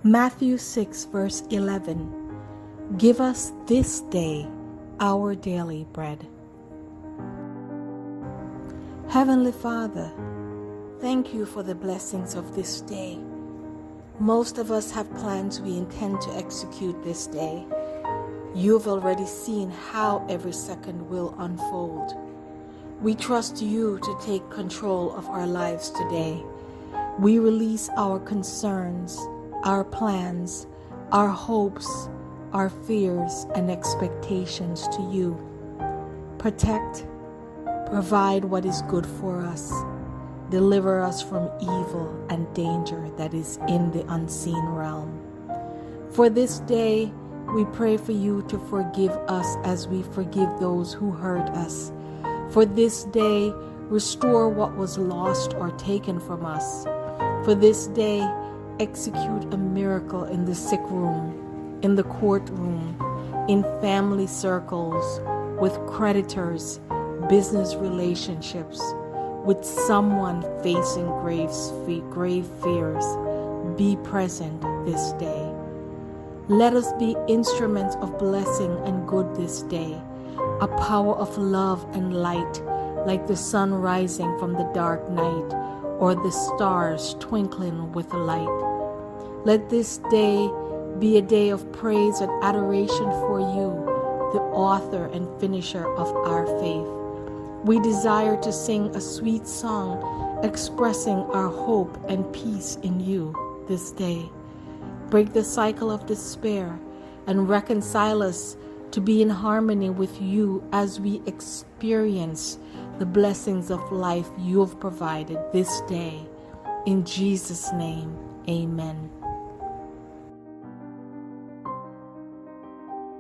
Matthew 6 verse 11. Give us this day our daily bread. Heavenly Father, thank you for the blessings of this day. Most of us have plans we intend to execute this day. You've already seen how every second will unfold. We trust you to take control of our lives today. We release our concerns, our plans, our hopes, our fears and expectations to you. Protect, provide what is good for us. Deliver us from evil and danger that is in the unseen realm. For this day, we pray for you to forgive us as we forgive those who hurt us. For this day, restore what was lost or taken from us. For this day, execute a miracle in the sick room, in the courtroom, in family circles, with creditors, business relationships, with someone facing grave fears. Be present this day. Let us be instruments of blessing and good this day, a power of love and light, like the sun rising from the dark night, or the stars twinkling with light. Let this day be a day of praise and adoration for you, the author and finisher of our faith. We desire to sing a sweet song expressing our hope and peace in you this day. Break the cycle of despair and reconcile us to be in harmony with you as we experience the blessings of life you have provided this day. In Jesus' name, amen.